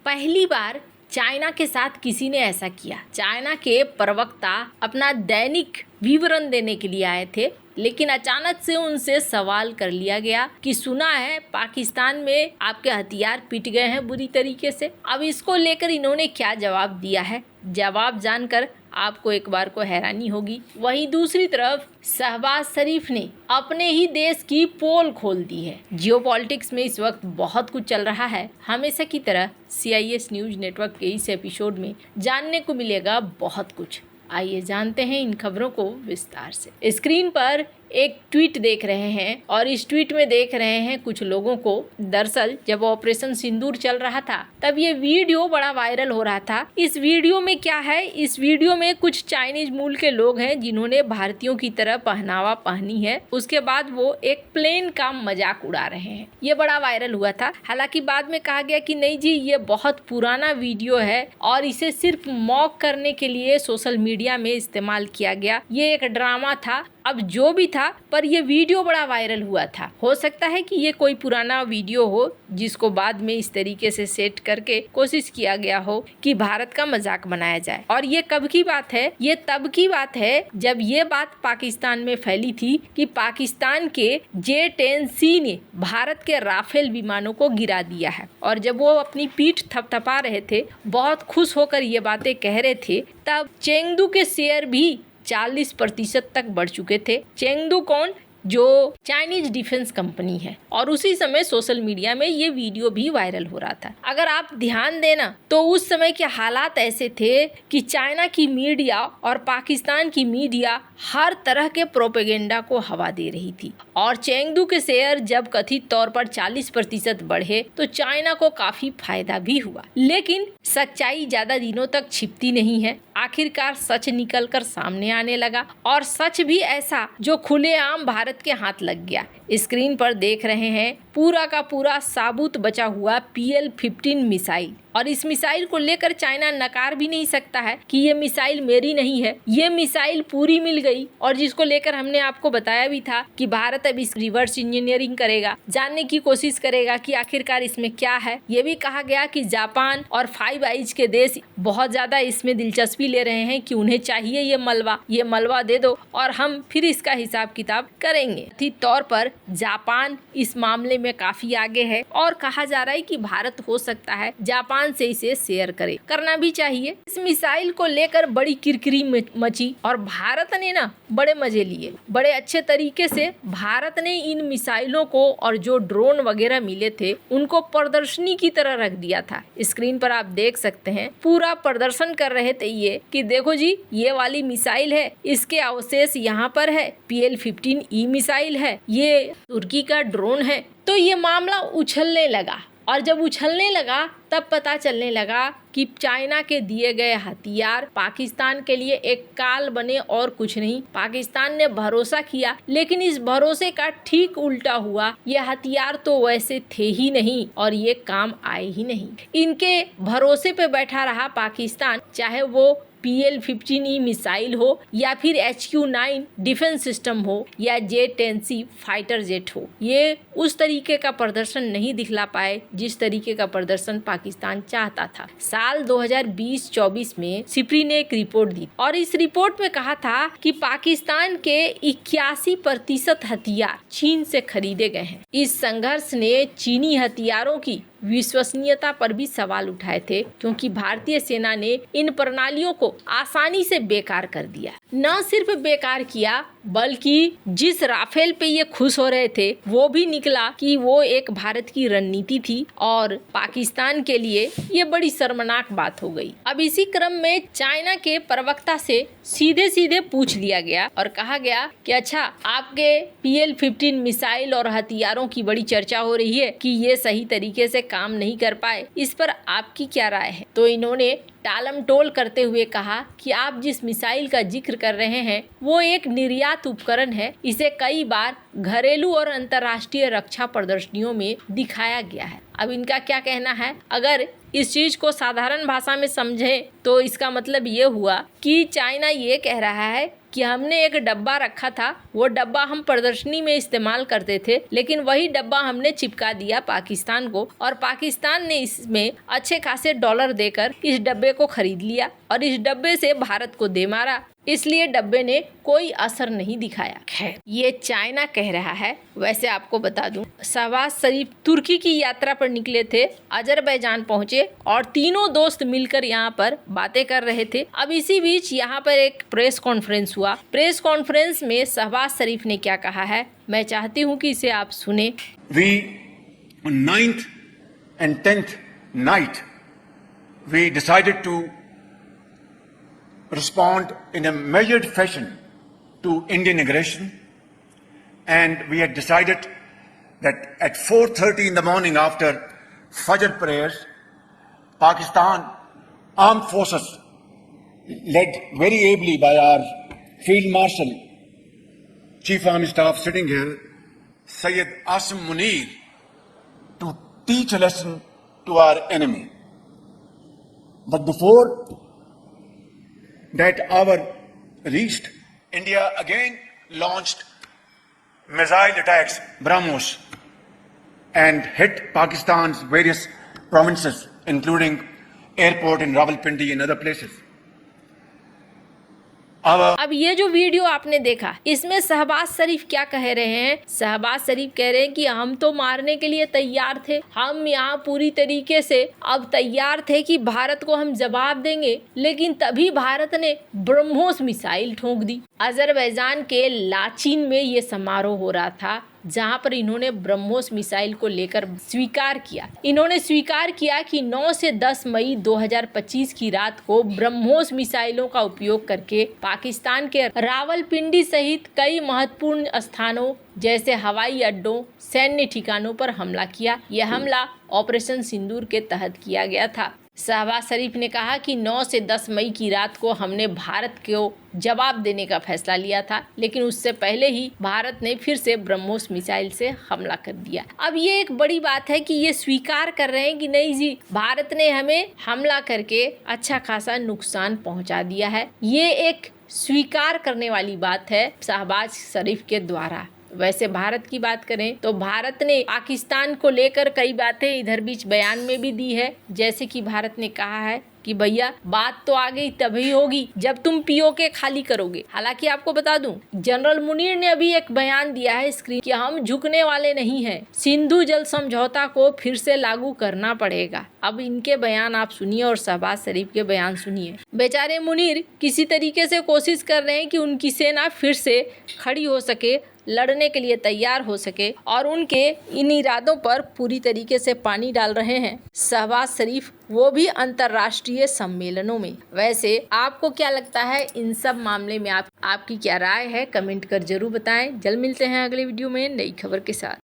पहली बार चाइना के साथ किसी ने ऐसा किया। चाइना के प्रवक्ता अपना दैनिक विवरण देने के लिए आए थे, लेकिन अचानक से उनसे सवाल कर लिया गया कि सुना है पाकिस्तान में आपके हथियार पिट गए हैं बुरी तरीके से। अब इसको लेकर इन्होंने क्या जवाब दिया है, जवाब जानकर आपको एक बार को हैरानी होगी। वहीं दूसरी तरफ शहबाज शरीफ ने अपने ही देश की पोल खोल दी है। जियोपॉलिटिक्स में इस वक्त बहुत कुछ चल रहा है। हमेशा की तरह CIS न्यूज नेटवर्क के इस एपिसोड में जानने को मिलेगा बहुत कुछ। आइए जानते हैं इन खबरों को विस्तार से। स्क्रीन पर एक ट्वीट देख रहे हैं और इस ट्वीट में देख रहे हैं कुछ लोगों को। दरअसल जब ऑपरेशन सिंदूर चल रहा था तब ये वीडियो बड़ा वायरल हो रहा था। इस वीडियो में क्या है, इस वीडियो में कुछ चाइनीज मूल के लोग हैं जिन्होंने भारतीयों की तरह पहनावा पहनी है। उसके बाद वो एक प्लेन का मजाक उड़ा रहे हैं। ये बड़ा वायरल हुआ था। हालांकि बाद में कहा गया कि नहीं जी, ये बहुत पुराना वीडियो है और इसे सिर्फ मॉक करने के लिए सोशल मीडिया में इस्तेमाल किया गया। ये एक ड्रामा था। अब जो भी था, पर ये वीडियो बड़ा वायरल हुआ था। हो सकता है कि ये कोई पुराना वीडियो हो जिसको बाद में इस तरीके से सेट करके कोशिश किया गया हो कि भारत का मजाक बनाया जाए। और ये कब की बात है? ये तब की बात है जब ये बात पाकिस्तान में फैली थी कि पाकिस्तान के J-10C ने भारत के राफेल विमानों को गिरा दिया है। और जब वो अपनी पीठ थपथपा रहे थे, बहुत खुश होकर ये बातें कह रहे थे, तब चेंगदू के शेयर भी 40% तक बढ़ चुके थे। चेंगदू कौन? जो चाइनीज डिफेंस कंपनी है। और उसी समय सोशल मीडिया में ये वीडियो भी वायरल हो रहा था। अगर आप ध्यान देना तो उस समय के हालात ऐसे थे कि चाइना की मीडिया और पाकिस्तान की मीडिया हर तरह के प्रोपेगेंडा को हवा दे रही थी। और चेंगदू के शेयर जब कथित तौर पर 40% बढ़े तो चाइना को काफी फायदा भी हुआ। लेकिन सच्चाई ज्यादा दिनों तक छिपती नहीं है। आखिरकार सच निकलकर सामने आने लगा, और सच भी ऐसा जो खुलेआम भारत के हाथ लग गया। स्क्रीन पर देख रहे हैं पूरा का पूरा साबुत बचा हुआ PL-15 मिसाइल। और इस मिसाइल को लेकर चाइना नकार भी नहीं सकता है कि ये मिसाइल मेरी नहीं है, ये मिसाइल पूरी मिल गई। और जिसको लेकर हमने आपको बताया भी था कि भारत अब इस रिवर्स इंजीनियरिंग करेगा, जानने की कोशिश करेगा कि आखिरकार इसमें क्या है। ये भी कहा गया कि जापान और फाइव आइज के देश बहुत ज्यादा इसमें दिलचस्पी ले रहे हैं कि उन्हें चाहिए ये मलबा दे दो और हम फिर इसका हिसाब किताब करेंगे। कथित तौर पर जापान इस मामले में काफी आगे है और कहा जा रहा है कि भारत हो सकता है जापान से इसे शेयर करे, करना भी चाहिए। इस मिसाइल को लेकर बड़ी किरकिरी मची और भारत ने ना बड़े मजे लिए। बड़े अच्छे तरीके से भारत ने इन मिसाइलों को और जो ड्रोन वगैरह मिले थे उनको प्रदर्शनी की तरह रख दिया था। स्क्रीन पर आप देख सकते हैं पूरा प्रदर्शन कर रहे थे ये कि देखो जी, ये वाली मिसाइल है, इसके अवशेष यहाँ पर है, PL-15E मिसाइल है, ये तुर्की का ड्रोन है। तो ये मामला उछलने लगा और जब उछलने लगा तब पता चलने लगा कि चाइना के दिए गए हथियार पाकिस्तान के लिए एक काल बने और कुछ नहीं। पाकिस्तान ने भरोसा किया, लेकिन इस भरोसे का ठीक उल्टा हुआ। ये हथियार तो वैसे थे ही नहीं और ये काम आए ही नहीं। इनके भरोसे पे बैठा रहा पाकिस्तान, चाहे वो PL-15E मिसाइल हो या फिर HQ-9 डिफेंस सिस्टम हो या J-10C फाइटर जेट हो। ये उस तरीके का प्रदर्शन नहीं दिखला पाए जिस तरीके का प्रदर्शन पाकिस्तान चाहता था। साल 2020-24 में सिप्री ने एक रिपोर्ट दी और इस रिपोर्ट में कहा था कि पाकिस्तान के 81% हथियार चीन से खरीदे गए हैं। इस संघर्ष ने चीनी हथियारों की विश्वसनीयता पर भी सवाल उठाए थे, क्योंकि भारतीय सेना ने इन प्रणालियों को आसानी से बेकार कर दिया। न सिर्फ बेकार किया, बल्कि जिस राफेल पे ये खुश हो रहे थे वो भी निकला कि वो एक भारत की रणनीति थी और पाकिस्तान के लिए ये बड़ी शर्मनाक बात हो गई। अब इसी क्रम में चाइना के प्रवक्ता से सीधे पूछ लिया गया और कहा गया कि अच्छा, आपके PL-15 मिसाइल और हथियारों की बड़ी चर्चा हो रही है कि ये सही तरीके से काम नहीं कर पाए, इस पर आपकी क्या राय है? तो इन्होंने टालम टोल करते हुए कहा कि आप जिस मिसाइल का जिक्र कर रहे हैं वो एक निर्यात उपकरण है। इसे कई बार घरेलू और अंतर्राष्ट्रीय रक्षा प्रदर्शनियों में दिखाया गया है। अब इनका क्या कहना है? अगर इस चीज को साधारण भाषा में समझे तो इसका मतलब ये हुआ कि चाइना ये कह रहा है कि हमने एक डब्बा रखा था, वो डब्बा हम प्रदर्शनी में इस्तेमाल करते थे, लेकिन वही डब्बा हमने चिपका दिया पाकिस्तान को और पाकिस्तान ने इसमें अच्छे खासे डॉलर देकर इस डब्बे को खरीद लिया और इस डब्बे से भारत को दे मारा, इसलिए डब्बे ने कोई असर नहीं दिखाया। खैर, ये चाइना कह रहा है। वैसे आपको बता दूं, शहबाज शरीफ तुर्की की यात्रा पर निकले थे, अजरबैजान पहुंचे और तीनों दोस्त मिलकर यहाँ पर बातें कर रहे थे। अब इसी बीच यहाँ पर एक प्रेस कॉन्फ्रेंस हुआ। प्रेस कॉन्फ्रेंस में शहबाज शरीफ ने क्या कहा है, मैं चाहती हूँ कि इसे आप सुने। We on 9th and 10th night we decided to respond in a measured fashion to Indian aggression, and we had decided that at 4:30 in the morning after Fajr prayers, Pakistan armed forces led very ably by our Field Marshal, Chief Army Staff sitting here, Sayyid Asim Munir, to teach a lesson to our enemy. But before that hour reached, India again launched missile attacks, BrahMos, and hit Pakistan's various provinces, including airport in Rawalpindi and other places. अब ये जो video आपने देखा, इसमें शहबाज शरीफ क्या कह रहे हैं? शहबाज शरीफ कह रहे हैं कि हम तो मारने के लिए तैयार थे, हम यहाँ पूरी तरीके से अब तैयार थे कि भारत को हम जवाब देंगे, लेकिन तभी भारत ने ब्रह्मोस मिसाइल ठोक दी। अजरबैजान के लाचीन में ये समारोह हो रहा था, जहां पर इन्होंने ब्रह्मोस मिसाइल को लेकर स्वीकार किया। इन्होंने स्वीकार किया कि 9 से 10 मई 2025 की रात को ब्रह्मोस मिसाइलों का उपयोग करके पाकिस्तान के रावलपिंडी सहित कई महत्वपूर्ण स्थानों जैसे हवाई अड्डों, सैन्य ठिकानों पर हमला किया। यह हमला ऑपरेशन सिंदूर के तहत किया गया था। शहबाज शरीफ ने कहा कि 9 से 10 मई की रात को हमने भारत को जवाब देने का फैसला लिया था, लेकिन उससे पहले ही भारत ने फिर से ब्रह्मोस मिसाइल से हमला कर दिया। अब ये एक बड़ी बात है कि ये स्वीकार कर रहे हैं कि नहीं जी, भारत ने हमें हमला करके अच्छा खासा नुकसान पहुंचा दिया है। ये एक स्वीकार करने वाली बात है शहबाज शरीफ के द्वारा। वैसे भारत की बात करें तो भारत ने पाकिस्तान को लेकर कई बातें इधर बीच बयान में भी दी है, जैसे कि भारत ने कहा है कि भैया बात तो आ गई तभी होगी जब तुम पीओके खाली करोगे। हालांकि आपको बता दूं, जनरल मुनीर ने अभी एक बयान दिया है स्क्रीन कि हम झुकने वाले नहीं हैं, सिंधु जल समझौता को फिर से लागू करना पड़ेगा। अब इनके बयान आप सुनिए और शहबाज शरीफ के बयान सुनिए। बेचारे मुनीर किसी तरीके से कोशिश कर रहे हैं कि उनकी सेना फिर से खड़ी हो सके, लड़ने के लिए तैयार हो सके, और उनके इन इरादों पर पूरी तरीके से पानी डाल रहे हैं शहबाज शरीफ, वो भी अंतर्राष्ट्रीय सम्मेलनों में। वैसे आपको क्या लगता है इन सब मामले में? आपकी क्या राय है? कमेंट कर जरूर बताएं। जल्द मिलते हैं अगले वीडियो में नई खबर के साथ।